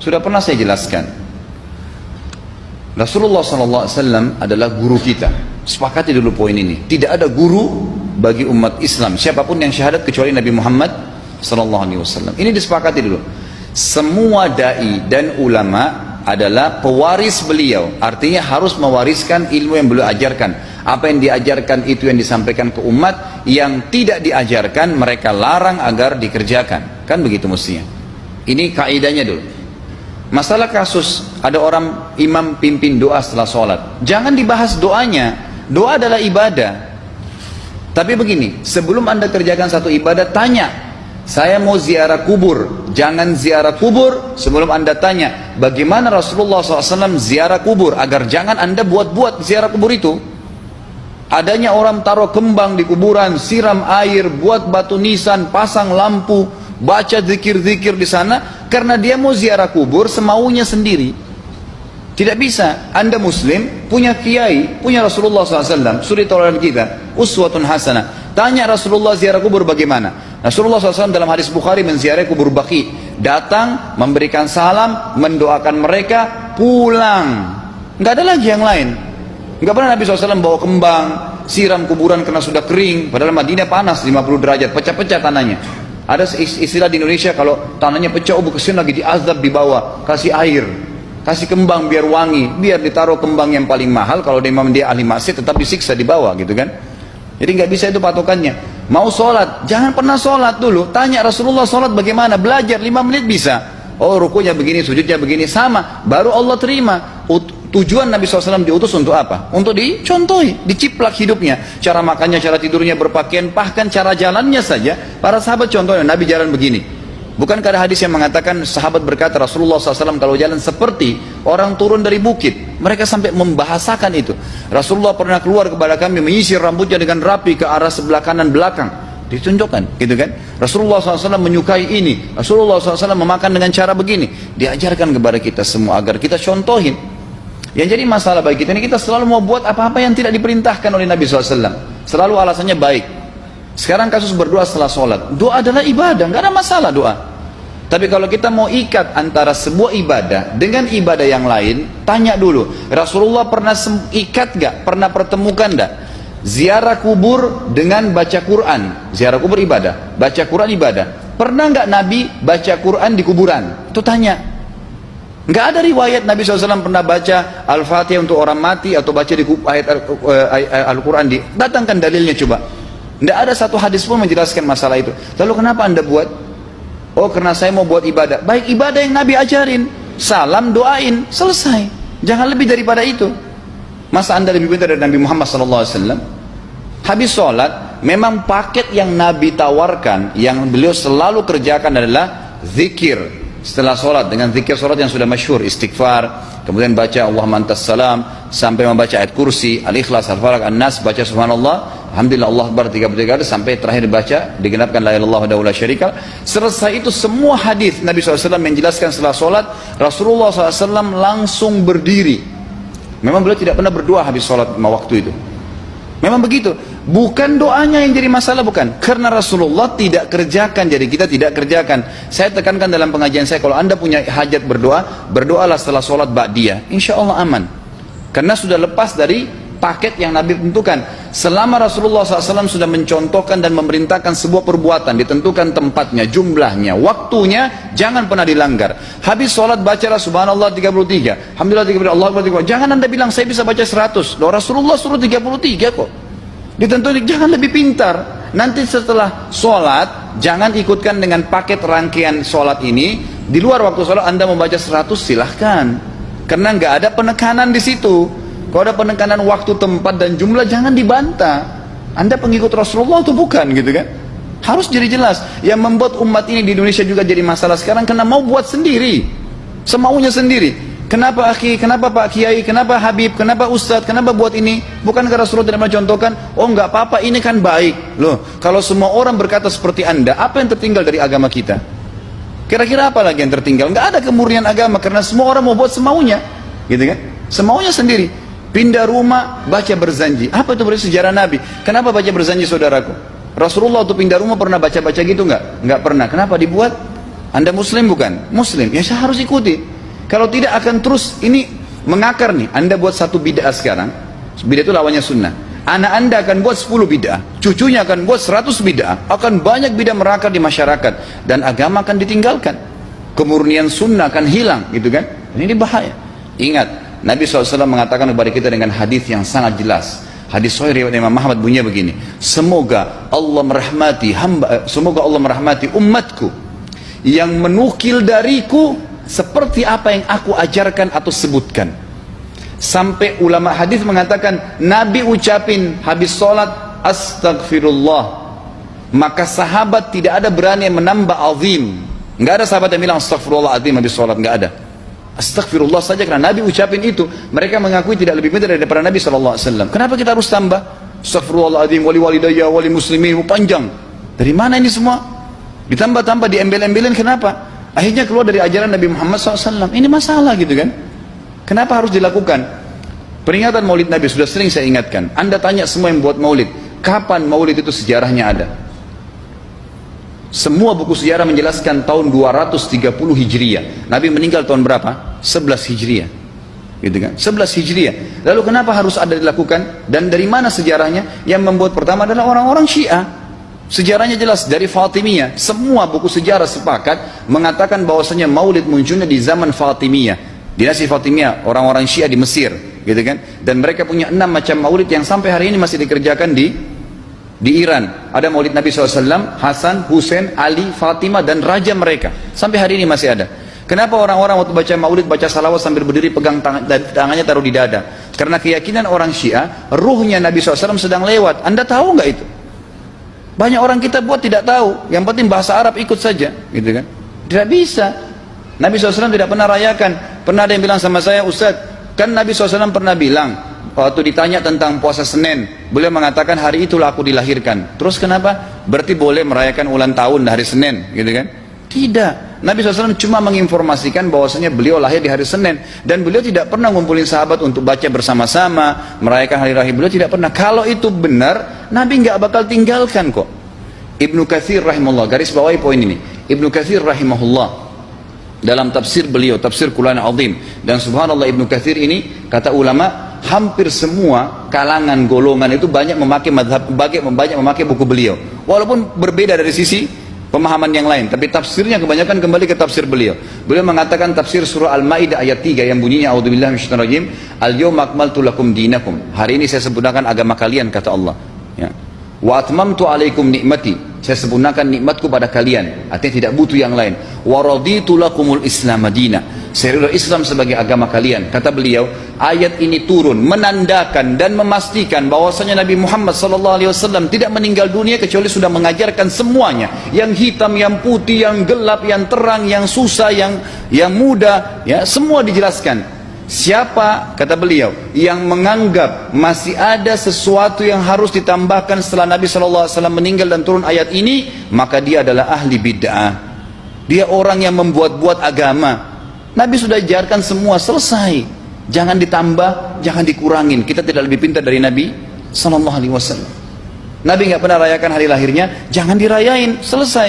Sudah pernah saya jelaskan. Rasulullah SAW adalah guru kita. Sepakati dulu poin ini. Tidak ada guru bagi umat Islam siapapun yang syahadat kecuali Nabi Muhammad SAW. Ini disepakati dulu. Semua dai dan ulama adalah pewaris beliau. Artinya harus mewariskan ilmu yang beliau ajarkan. Apa yang diajarkan itu yang disampaikan ke umat. Yang tidak diajarkan mereka larang agar dikerjakan. Kan begitu mestinya. Ini kaidahnya dulu. Masalah kasus ada orang imam pimpin doa setelah sholat, jangan dibahas doanya. Doa adalah ibadah. Tapi begini, sebelum anda kerjakan satu ibadah, tanya, saya mau ziarah kubur. Jangan ziarah kubur sebelum anda tanya bagaimana Rasulullah SAW ziarah kubur, agar jangan anda buat-buat ziarah kubur itu. Adanya orang taruh kembang di kuburan, siram air, buat batu nisan, pasang lampu, baca zikir-zikir di sana karena dia mau ziarah kubur semaunya sendiri. Tidak bisa. Anda muslim, punya kiai, punya Rasulullah SAW, suri tauladan kita, uswatun hasanah. Tanya Rasulullah ziarah kubur bagaimana? Rasulullah SAW dalam hadis Bukhari menziarahi kubur Baqi, datang, memberikan salam, mendoakan mereka, pulang. Nggak ada lagi yang lain. Nggak pernah Nabi SAW bawa kembang, siram kuburan karena sudah kering, padahal Madinah panas 50 derajat, pecah-pecah tanahnya. Ada istilah di Indonesia, kalau tanahnya pecah, kesian lagi diazab di bawah, kasih air, kasih kembang biar wangi, biar ditaruh kembang yang paling mahal. Kalau dia ahli maksiat tetap disiksa di bawah gitu kan. Jadi nggak bisa itu patokannya. Mau sholat, jangan pernah sholat dulu, tanya Rasulullah sholat bagaimana, belajar 5 menit bisa. Oh rukunya begini, sujudnya begini, sama, baru Allah terima. Tujuan Nabi SAW diutus untuk apa? Untuk dicontohi, diciplak hidupnya. Cara makannya, cara tidurnya, berpakaian, bahkan cara jalannya saja. Para sahabat contohnya, Nabi jalan begini. Bukankah ada hadis yang mengatakan, sahabat berkata Rasulullah SAW kalau jalan seperti orang turun dari bukit. Mereka sampai membahasakan itu. Rasulullah pernah keluar kepada kami, menyisir rambutnya dengan rapi ke arah sebelah kanan belakang. Ditunjukkan, gitu kan? Rasulullah SAW menyukai ini. Rasulullah SAW memakan dengan cara begini. Diajarkan kepada kita semua agar kita contohin. Yang jadi masalah bagi kita ini, kita selalu mau buat apa-apa yang tidak diperintahkan oleh Nabi SAW. Selalu alasannya baik. Sekarang kasus berdoa setelah sholat. Doa adalah ibadah, nggak ada masalah doa. Tapi kalau kita mau ikat antara sebuah ibadah dengan ibadah yang lain, tanya dulu, Rasulullah pernah ikat nggak? Pernah pertemukan nggak? Ziarah kubur dengan baca Quran. Ziarah kubur ibadah, baca Quran ibadah. Pernah nggak Nabi baca Quran di kuburan? Itu tanya. Nggak ada riwayat Nabi SAW pernah baca Al-Fatihah untuk orang mati atau baca di ayat Al-Quran. Datangkan dalilnya coba. Nggak ada satu hadis pun menjelaskan masalah itu. Lalu kenapa anda buat? Oh karena saya mau buat ibadah. Baik, ibadah yang Nabi ajarin. Salam, doain, selesai. Jangan lebih daripada itu. Masa anda lebih pintar dari Nabi Muhammad SAW? Habis sholat, memang paket yang Nabi tawarkan, yang beliau selalu kerjakan adalah zikir. Setelah sholat dengan zikir sholat yang sudah masyhur, istighfar, kemudian baca Allahumma antas salam, sampai membaca ayat kursi, al-ikhlas, al-falaq, an-nas, baca subhanallah, alhamdulillah, Allah akbar 33 kali, sampai terakhir baca digenapkan la ilaha illallah wahdahu la syarika lah. Selesai itu semua hadis Nabi SAW menjelaskan setelah sholat, Rasulullah SAW langsung berdiri. Memang beliau tidak pernah berdoa habis sholat waktu itu. Memang begitu. Bukan doanya yang jadi masalah, bukan. Karena Rasulullah tidak kerjakan, jadi kita tidak kerjakan. Saya tekankan dalam pengajian saya, kalau anda punya hajat berdoa, berdoalah setelah sholat ba'diyah. Insya Allah aman. Karena sudah lepas dari paket yang Nabi tentukan. Selama Rasulullah SAW sudah mencontohkan dan memerintahkan sebuah perbuatan, ditentukan tempatnya, jumlahnya, waktunya, jangan pernah dilanggar. Habis sholat bacalah subhanallah 33, alhamdulillah 33, Allah akbar 33. Jangan anda bilang saya bisa baca 100. Loh, Rasulullah suruh 33 kok. Ditentukan, jangan lebih pintar. Nanti setelah sholat, jangan ikutkan dengan paket rangkaian sholat ini. Di luar waktu sholat anda membaca 100, silahkan. Karena nggak ada penekanan di situ. Kalau ada penekanan waktu, tempat, dan jumlah, jangan dibantah. Anda pengikut Rasulullah atau bukan, gitu kan? Harus jadi jelas. Yang membuat umat ini di Indonesia juga jadi masalah sekarang, karena mau buat sendiri, semaunya sendiri. Kenapa akhi, kenapa Pak Kiai, kenapa Habib, kenapa Ustadz, kenapa buat ini? Bukankah Rasulullah tidak mencontohkan? Oh nggak apa-apa, ini kan baik. Loh, kalau semua orang berkata seperti anda, apa yang tertinggal dari agama kita? Kira-kira apa lagi yang tertinggal? Nggak ada kemurnian agama, karena semua orang mau buat semaunya, gitu kan? Semaunya sendiri. Pindah rumah, baca berzanji. Apa itu berarti sejarah Nabi? Kenapa baca berzanji, saudaraku? Rasulullah waktu pindah rumah pernah baca-baca gitu nggak? Nggak pernah. Kenapa dibuat? Anda muslim bukan? Muslim. Ya saya harus ikuti. Kalau tidak akan terus ini mengakar nih. Anda buat satu bid'ah sekarang, bid'ah itu lawannya sunnah. Anak Anda akan buat 10 bid'ah, cucunya akan buat 100 bid'ah, akan banyak bid'ah merakar di masyarakat, dan agama akan ditinggalkan. Kemurnian sunnah akan hilang, gitu kan? Ini bahaya. Ingat, Nabi SAW mengatakan kepada kita dengan hadis yang sangat jelas. Hadis sahih riwayat Imam Ahmad bunyinya begini, semoga Allah merahmati umatku yang menukil dariku seperti apa yang aku ajarkan atau sebutkan. Sampai ulama hadis mengatakan Nabi ucapin habis sholat astagfirullah, maka sahabat tidak ada berani yang menambah azim. Nggak ada sahabat yang bilang astagfirullah azim habis sholat, nggak ada. Astagfirullah saja, karena Nabi ucapin itu. Mereka mengakui tidak lebih benar daripada Nabi SAW. Kenapa kita harus tambah astagfirullahaladzim, wali walidayya, wali muslimin, panjang? Dari mana ini semua? Ditambah-tambah, diembel-embelin, kenapa? Akhirnya keluar dari ajaran Nabi Muhammad SAW. Ini masalah gitu kan? Kenapa harus dilakukan? Peringatan maulid Nabi sudah sering saya ingatkan. Anda tanya semua yang buat maulid, kapan maulid itu sejarahnya ada? Semua buku sejarah menjelaskan tahun 230 Hijriah. Nabi meninggal tahun berapa? 11 Hijriah. Gitu kan? 11 Hijriah. Lalu kenapa harus ada dilakukan? Dan dari mana sejarahnya? Yang membuat pertama adalah orang-orang Syiah. Sejarahnya jelas dari Fatimiyah. Semua buku sejarah sepakat mengatakan bahwasanya maulid munculnya di zaman Fatimiyah. Dinasti Fatimiyah, orang-orang Syiah di Mesir, gitu kan? Dan mereka punya 6 macam maulid yang sampai hari ini masih dikerjakan di Iran. Ada maulid Nabi SAW, Hasan, Husain, Ali, Fatimah, dan raja mereka. Sampai hari ini masih ada. Kenapa orang-orang waktu baca maulid, baca salawat sambil berdiri pegang tangannya taruh di dada? Karena keyakinan orang Syiah, ruhnya Nabi SAW sedang lewat. Anda tahu nggak itu? Banyak orang kita buat tidak tahu. Yang penting bahasa Arab ikut saja, gitu kan? Tidak bisa. Nabi SAW tidak pernah rayakan. Pernah ada yang bilang sama saya, Ustaz, kan Nabi SAW pernah bilang, waktu ditanya tentang puasa Senin, beliau mengatakan hari itulah aku dilahirkan. Terus kenapa? Berarti boleh merayakan ulang tahun hari Senin, gitu kan? Tidak. Nabi SAW cuma menginformasikan bahwasanya beliau lahir di hari Senin, dan beliau tidak pernah ngumpulin sahabat untuk baca bersama-sama, merayakan hari raya. Beliau tidak pernah. Kalau itu benar, Nabi nggak bakal tinggalkan kok. Ibnu Katsir rahimahullah, garis bawahi poin ini. Ibnu Katsir rahimahullah dalam tafsir beliau, tafsir Quran Azim, dan subhanallah Ibnu Katsir ini kata ulama hampir semua kalangan golongan itu banyak memakai madhab, banyak memakai buku beliau, walaupun berbeda dari sisi pemahaman yang lain, tapi tafsirnya kebanyakan kembali ke tafsir beliau. Beliau mengatakan tafsir surah Al-Maidah ayat 3 yang bunyinya a'udzubillahi minasyaitonir rajim, al-yawma akmaltu lakum dinakum, hari ini saya sempurnakan agama kalian, kata Allah, ya. Wa atmamtu alaikum nikmati, saya sempurnakan nikmatku pada kalian, artinya tidak butuh yang lain. Wa raditu lakumul islam madina, saya ridho Islam sebagai agama kalian. Kata beliau, ayat ini turun menandakan dan memastikan bahwasanya Nabi Muhammad SAW tidak meninggal dunia kecuali sudah mengajarkan semuanya, yang hitam, yang putih, yang gelap, yang terang, yang susah, yang muda, ya, semua dijelaskan. Siapa, kata beliau, yang menganggap masih ada sesuatu yang harus ditambahkan setelah Nabi SAW meninggal dan turun ayat ini, maka dia adalah ahli bid'ah. Dia orang yang membuat-buat agama. Nabi sudah ajarkan semua, selesai. Jangan ditambah, jangan dikurangin. Kita tidak lebih pintar dari Nabi SAW. Nabi nggak pernah rayakan hari lahirnya, jangan dirayain, selesai.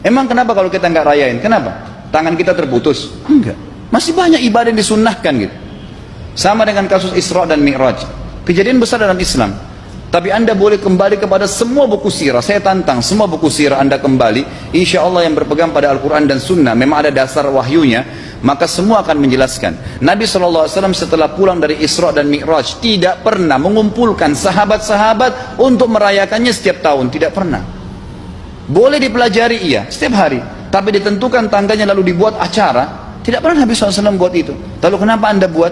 Emang kenapa kalau kita nggak rayain? Kenapa? Tangan kita terputus? Enggak. Masih banyak ibadah yang disunnahkan gitu. Sama dengan kasus Isra dan Mi'raj, kejadian besar dalam Islam. Tapi Anda boleh kembali kepada semua buku sirah. Saya tantang semua buku sirah Anda kembali, insya Allah yang berpegang pada Al-Quran dan Sunnah, memang ada dasar wahyunya, maka semua akan menjelaskan. Nabi SAW setelah pulang dari Isra dan Mi'raj tidak pernah mengumpulkan sahabat-sahabat untuk merayakannya setiap tahun, tidak pernah. Boleh dipelajari, iya, setiap hari, tapi ditentukan tanggalnya lalu dibuat acara. Tidak pernah Nabi SAW buat itu. Lalu kenapa Anda buat?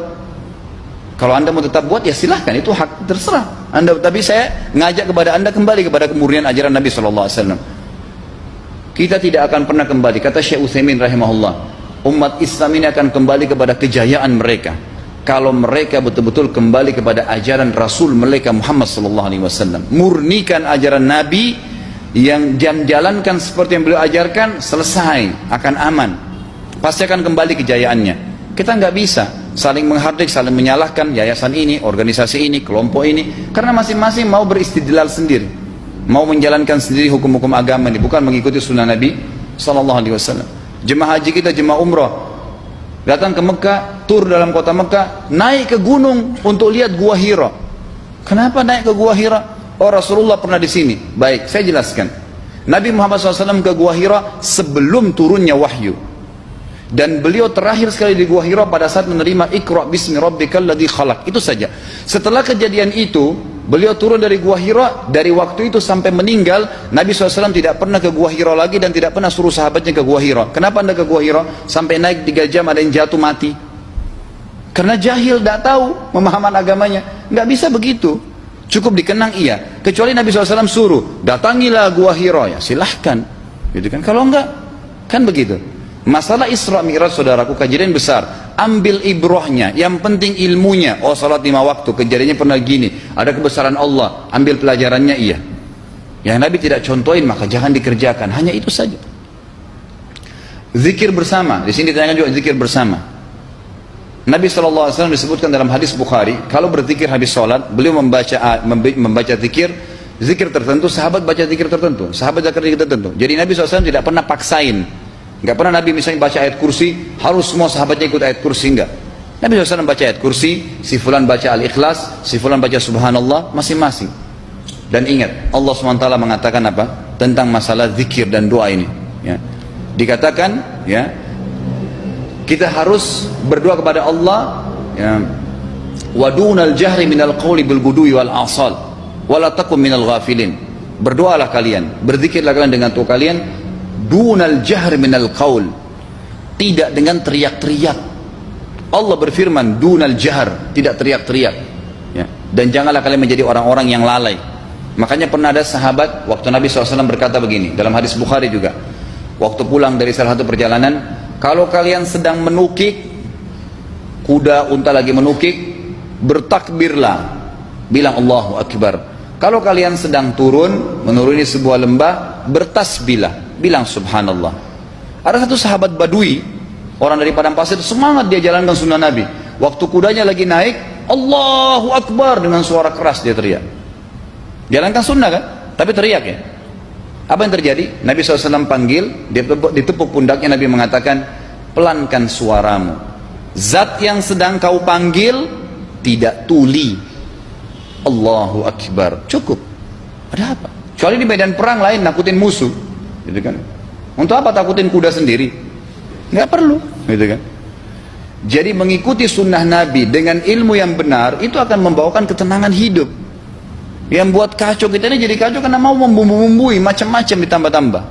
Kalau Anda mau tetap buat, ya silahkan, itu hak terserah Anda. Tapi saya ngajak kepada Anda kembali kepada kemurnian ajaran Nabi SAW. Kita tidak akan pernah kembali, kata Syekh Utsaimin rahimahullah, umat Islam ini akan kembali kepada kejayaan mereka kalau mereka betul-betul kembali kepada ajaran Rasul mereka Muhammad SAW. Murnikan ajaran Nabi, yang jalankan seperti yang beliau ajarkan, selesai, akan aman. Pasti akan kembali kejayaannya. Kita nggak bisa saling menghardik, saling menyalahkan yayasan ini, organisasi ini, kelompok ini, karena masing-masing mau beristidlal sendiri, mau menjalankan sendiri hukum-hukum agama ini, bukan mengikuti sunnah Nabi SAW. Jemaah haji kita, jemaah umrah, datang ke Mekah, tur dalam kota Mekah, naik ke gunung untuk lihat Gua Hira. Kenapa naik ke Gua Hira? Oh, Rasulullah pernah di sini. Baik, saya jelaskan. Nabi Muhammad SAW ke Gua Hira sebelum turunnya wahyu. Dan beliau terakhir sekali di Gua Hira pada saat menerima Iqra bismi rabbikal ladzi khalaq. Itu saja. Setelah kejadian itu, beliau turun dari Gua Hira. Dari waktu itu sampai meninggal, Nabi SAW tidak pernah ke Gua Hira lagi dan tidak pernah suruh sahabatnya ke Gua Hira. Kenapa anda ke Gua Hira? Sampai naik 3 jam ada yang jatuh mati. Karena jahil, tidak tahu pemahaman agamanya. Nggak bisa begitu. Cukup dikenang iya. Kecuali Nabi SAW suruh, datangilah Gua Hira, ya silahkan. Gitu kan? Kalau enggak, kan begitu. Masalah Isra Mi'raj, saudaraku, kejadian besar. Ambil ibrahnya, yang penting ilmunya. Oh, salat 5 waktu, kejadiannya pernah gini. Ada kebesaran Allah, ambil pelajarannya iya. Yang Nabi tidak contohin, maka jangan dikerjakan. Hanya itu saja. Zikir bersama, di sini ditanyakan juga zikir bersama. Nabi SAW disebutkan dalam hadis Bukhari, kalau berzikir habis sholat, beliau membaca zikir tertentu, sahabat baca zikir tertentu, sahabat baca zikir tertentu. Jadi Nabi SAW tidak pernah paksain. Nggak pernah Nabi misalnya baca ayat kursi, harus semua sahabatnya ikut ayat kursi, enggak. Nabi SAW baca ayat kursi, si fulan baca al-ikhlas, si fulan baca subhanallah, masing-masing. Dan ingat, Allah SWT mengatakan apa? Tentang masalah zikir dan doa ini. Ya. Dikatakan, ya, kita harus berdoa kepada Allah, ya, wadunal jahri minal qawli bil gudui wal asal wala takum minal ghafilin. Berdoalah kalian, berzikirlah kalian dengan doa kalian, dunal jahri minal qawl, tidak dengan teriak-teriak. Allah berfirman dunal jahr, tidak teriak-teriak, ya. Dan janganlah kalian menjadi orang-orang yang lalai. Makanya pernah ada sahabat, waktu Nabi SAW berkata begini, dalam hadis Bukhari juga, waktu pulang dari salah satu perjalanan, kalau kalian sedang menukik, kuda, unta lagi menukik, bertakbirlah, bilang Allahu Akbar. Kalau kalian sedang turun, menuruni sebuah lembah, bertasbihlah, bilang Subhanallah. Ada satu sahabat Badui, orang dari padang pasir, semangat dia jalankan sunnah Nabi. Waktu kudanya lagi naik, Allahu Akbar, dengan suara keras dia teriak. Jalankan sunnah kan? Tapi teriak ya. Apa yang terjadi? Nabi SAW panggil, ditepuk pundaknya, Nabi mengatakan, pelankan suaramu. Zat yang sedang kau panggil tidak tuli. Allahu Akbar. Cukup. Ada apa? Kecuali di medan perang lain, nakutin musuh. Gitu kan? Untuk apa takutin kuda sendiri? Nggak perlu. Gitu kan? Jadi mengikuti sunnah Nabi dengan ilmu yang benar, itu akan membawakan ketenangan hidup. Yang buat kacau kita ini jadi kacau karena mau membumbu-bumbui macam-macam ditambah-tambah.